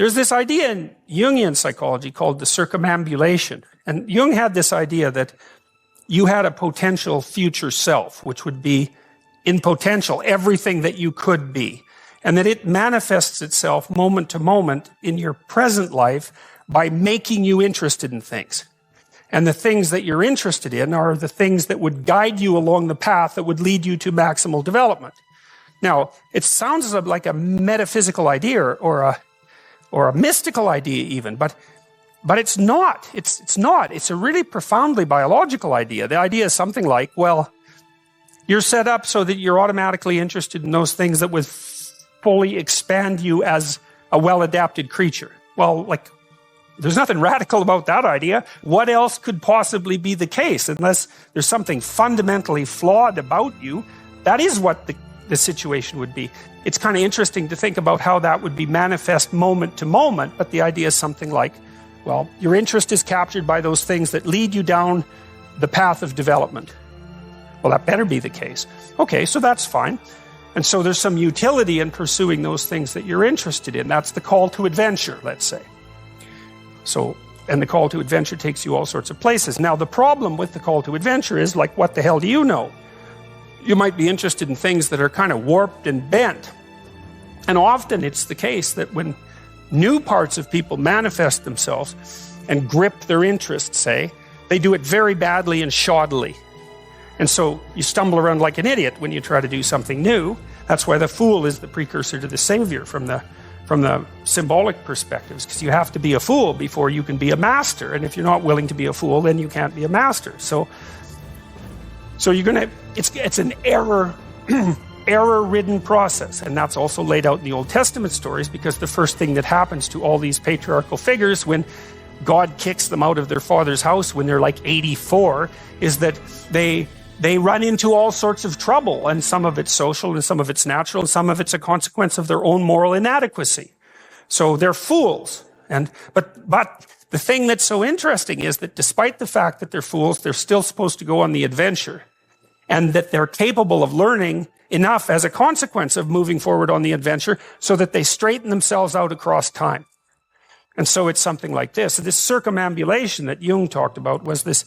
There's this idea in Jungian psychology called the circumambulation. And Jung had this idea that you had a potential future self, which would be in potential everything that you could be. And that it manifests itself moment to moment in your present life by making you interested in things. And the things that you're interested in are the things that would guide you along the path that would lead you to maximal development. Now, it sounds like a metaphysical idea or a mystical idea even, but it's not. It's not. It's a really profoundly biological idea. The idea is something like, well, you're set up so that you're automatically interested in those things that would fully expand you as a well-adapted creature. Well, there's nothing radical about that idea. What else could possibly be the case? Unless there's something fundamentally flawed about you, that is what the situation would be. It's kind of interesting to think about how that would be manifest moment to moment, but the idea is something like, well, your interest is captured by those things that lead you down the path of development. Well, that better be the case. Okay, so that's fine. And so there's some utility in pursuing those things that you're interested in. That's the call to adventure, let's say. So, and the call to adventure takes you all sorts of places. Now, the problem with the call to adventure is, like, what the hell do you know? You might be interested in things that are kind of warped and bent. And often it's the case that when new parts of people manifest themselves and grip their interest, say, they do it very badly and shoddily. And so you stumble around like an idiot when you try to do something new. That's why the fool is the precursor to the savior from the symbolic perspectives, because you have to be a fool before you can be a master. And if you're not willing to be a fool, then you can't be a master. So you're gonna, it's an error-ridden process. And that's also laid out in the Old Testament stories, because the first thing that happens to all these patriarchal figures when God kicks them out of their father's house when they're like 84 is that they run into all sorts of trouble, and some of it's social and some of it's natural and some of it's a consequence of their own moral inadequacy. So they're fools. But the thing that's so interesting is that despite the fact that they're fools, they're still supposed to go on the adventure, and that they're capable of learning enough as a consequence of moving forward on the adventure so that they straighten themselves out across time. And so it's something like this. This circumambulation that Jung talked about was this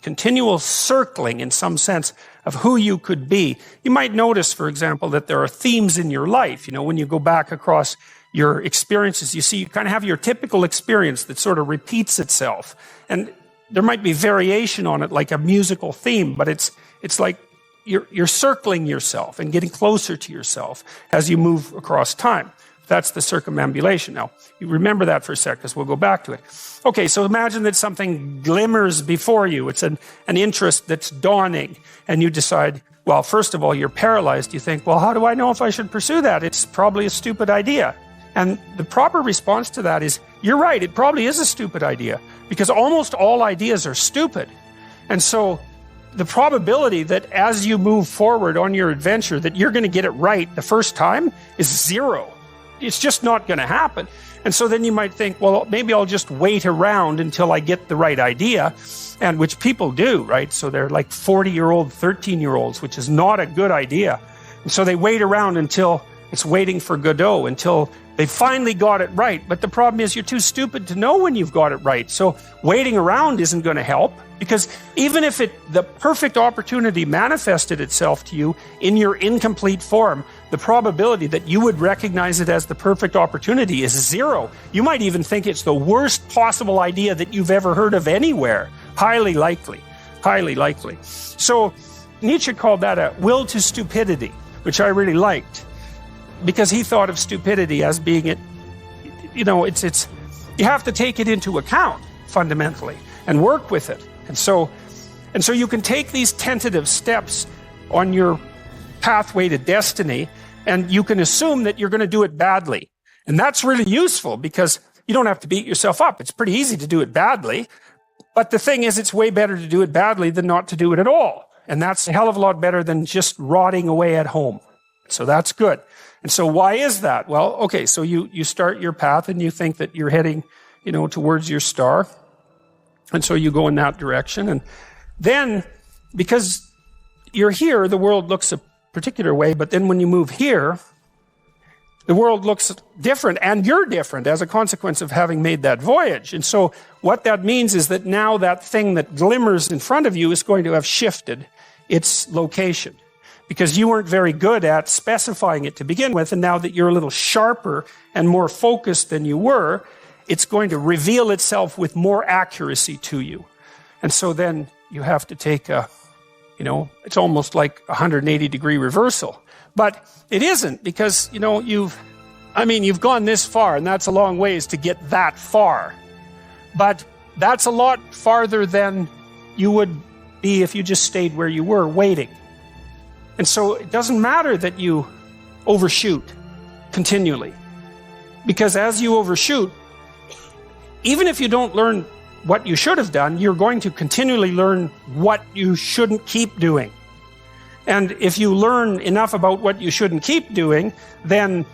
continual circling, in some sense, of who you could be. You might notice, for example, that there are themes in your life. You know, when you go back across your experiences, you see you kind of have your typical experience that sort of repeats itself. And there might be variation on it, like a musical theme, but it's like you're circling yourself and getting closer to yourself as you move across time. That's the circumambulation. Now, you remember that for a sec, because we'll go back to it. Okay, so imagine that something glimmers before you. It's an interest that's dawning, and you decide, well, first of all, you're paralyzed. You think, well, how do I know if I should pursue that? It's probably a stupid idea. And the proper response to that is, you're right, it probably is a stupid idea, because almost all ideas are stupid. And so the probability that as you move forward on your adventure that you're going to get it right the first time is zero. It's just not going to happen. And so then you might think, well, maybe I'll just wait around until I get the right idea, and which people do, right? So they're like 40-year-old, 13-year-olds, which is not a good idea. And so they wait around until it's waiting for Godot, until they finally got it right. But the problem is you're too stupid to know when you've got it right. So waiting around isn't going to help, because even if the perfect opportunity manifested itself to you in your incomplete form, the probability that you would recognize it as the perfect opportunity is zero. You might even think it's the worst possible idea that you've ever heard of anywhere. Highly likely. Highly likely. So Nietzsche called that a will to stupidity, which I really liked, because he thought of stupidity as being you have to take it into account fundamentally and work with it. And so you can take these tentative steps on your pathway to destiny, and you can assume that you're going to do it badly. And that's really useful, because you don't have to beat yourself up. It's pretty easy to do it badly. But the thing is, it's way better to do it badly than not to do it at all. And that's a hell of a lot better than just rotting away at home. So that's good. And so why is that? Well, okay, so you start your path and you think that you're heading, towards your star. And so you go in that direction. And then, because you're here, the world looks a particular way, but then when you move here, The world looks different, and you're different as a consequence of having made that voyage. And so what that means is that now that thing that glimmers in front of you is going to have shifted its location, because you weren't very good at specifying it to begin with, and now that you're a little sharper and more focused than you were, it's going to reveal itself with more accuracy to you. And so then you have to take it's almost like a 180-degree reversal. But it isn't, because, you've gone this far, and that's a long ways to get that far. But that's a lot farther than you would be if you just stayed where you were, waiting. And so it doesn't matter that you overshoot continually. Because as you overshoot, even if you don't learn what you should have done, you're going to continually learn what you shouldn't keep doing. And if you learn enough about what you shouldn't keep doing, then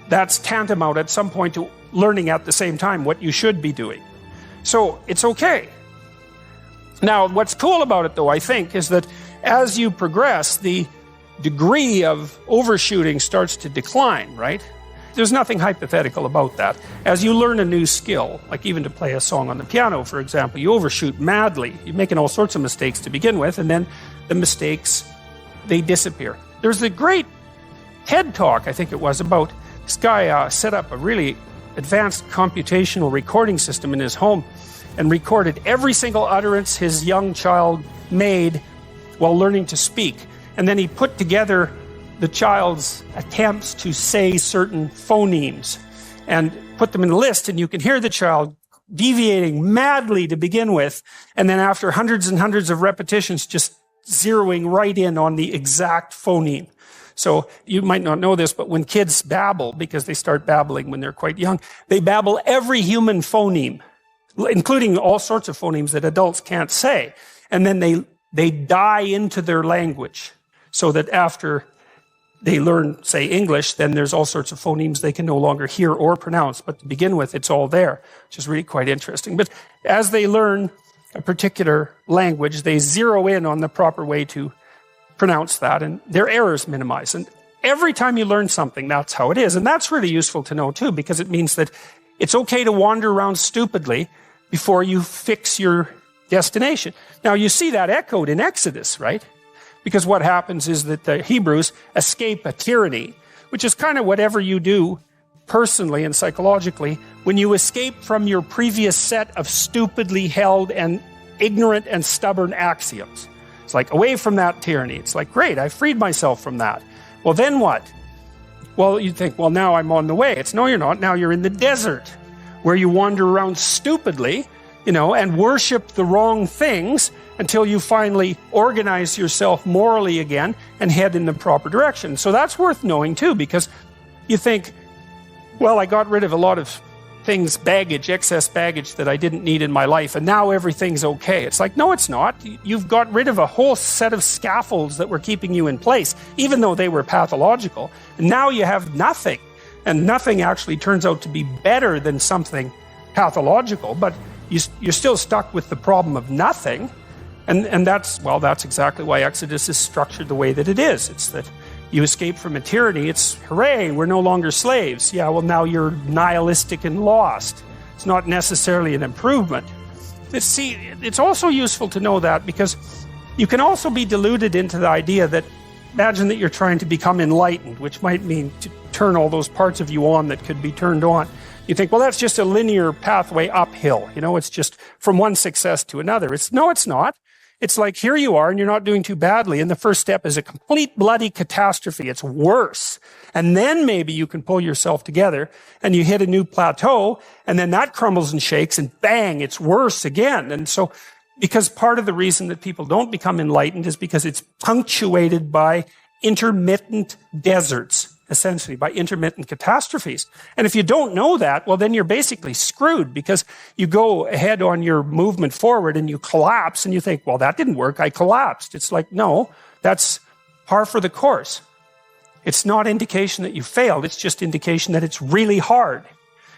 that's tantamount at some point to learning at the same time what you should be doing. So it's okay. Now, what's cool about it, though, I think, is that as you progress, the degree of overshooting starts to decline, right? There's nothing hypothetical about that. As you learn a new skill, like even to play a song on the piano, for example, you overshoot madly. You're making all sorts of mistakes to begin with, and then the mistakes, they disappear. There's a great TED Talk, I think it was, about this guy set up a really advanced computational recording system in his home and recorded every single utterance his young child made while learning to speak. And then he put together the child's attempts to say certain phonemes and put them in a list, and you can hear the child deviating madly to begin with, and then after hundreds and hundreds of repetitions, just zeroing right in on the exact phoneme. So you might not know this, but when kids babble, because they start babbling when they're quite young, they babble every human phoneme, including all sorts of phonemes that adults can't say. And then they die into their language, so that after they learn, say, English, then there's all sorts of phonemes they can no longer hear or pronounce. But to begin with, it's all there, which is really quite interesting. But as they learn a particular language, they zero in on the proper way to pronounce that, and their errors minimize. And every time you learn something, that's how it is. And that's really useful to know, too, because it means that it's okay to wander around stupidly before you fix your destination. Now, you see that echoed in Exodus, right? Because what happens is that the Hebrews escape a tyranny, which is kind of whatever you do personally and psychologically when you escape from your previous set of stupidly held and ignorant and stubborn axioms. It's like, away from that tyranny. It's like, great, I freed myself from that. Well, then what? Well, you think, well, now I'm on the way. It's, no, you're not. Now you're in the desert, where you wander around stupidly, and worship the wrong things until you finally organize yourself morally again and head in the proper direction. So that's worth knowing, too, because you think, well, I got rid of a lot of things, excess baggage that I didn't need in my life, and now everything's okay. It's like, no, it's not. You've got rid of a whole set of scaffolds that were keeping you in place, even though they were pathological. And now you have nothing, and nothing actually turns out to be better than something pathological, but you're still stuck with the problem of nothing. And that's exactly why Exodus is structured the way that it is. It's that you escape from a tyranny. It's, hooray, we're no longer slaves. Yeah, well, now you're nihilistic and lost. It's not necessarily an improvement. It's also useful to know that, because you can also be deluded into the idea that, imagine that you're trying to become enlightened, which might mean to turn all those parts of you on that could be turned on. You think, well, that's just a linear pathway uphill. It's just from one success to another. No, it's not. It's like, here you are, and you're not doing too badly, and the first step is a complete bloody catastrophe. It's worse. And then maybe you can pull yourself together, and you hit a new plateau, and then that crumbles and shakes, and bang, it's worse again. And so, because part of the reason that people don't become enlightened is because it's punctuated by intermittent deserts, essentially, by intermittent catastrophes. And if you don't know that, well, then you're basically screwed, because you go ahead on your movement forward and you collapse, and you think, well, that didn't work, I collapsed. It's like, no, that's par for the course. It's not indication that you failed, it's just indication that it's really hard.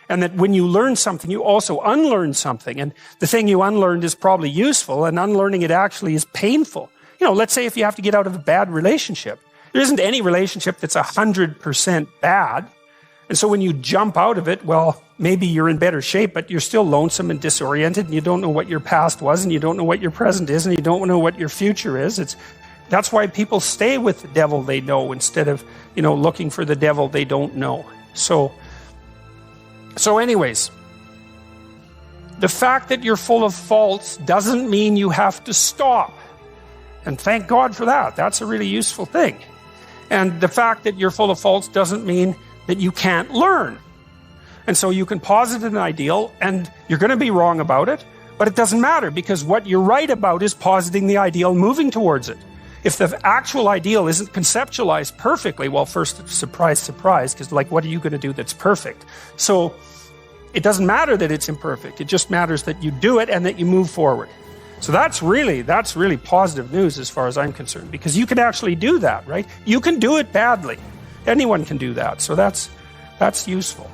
And that when you learn something, you also unlearn something. And the thing you unlearned is probably useful, and unlearning it actually is painful. Let's say if you have to get out of a bad relationship. There isn't any relationship that's 100% bad. And so when you jump out of it, well, maybe you're in better shape, but you're still lonesome and disoriented, and you don't know what your past was, and you don't know what your present is, and you don't know what your future is. That's why people stay with the devil they know instead of, looking for the devil they don't know. So anyways, the fact that you're full of faults doesn't mean you have to stop. And thank God for that. That's a really useful thing. And the fact that you're full of faults doesn't mean that you can't learn. And so you can posit an ideal, and you're going to be wrong about it, but it doesn't matter, because what you're right about is positing the ideal, moving towards it. If the actual ideal isn't conceptualized perfectly, well, first, surprise, surprise, because what are you going to do that's perfect? So it doesn't matter that it's imperfect. It just matters that you do it and that you move forward. So that's really positive news as far as I'm concerned, because you can actually do that, right? You can do it badly. Anyone can do that. So that's useful.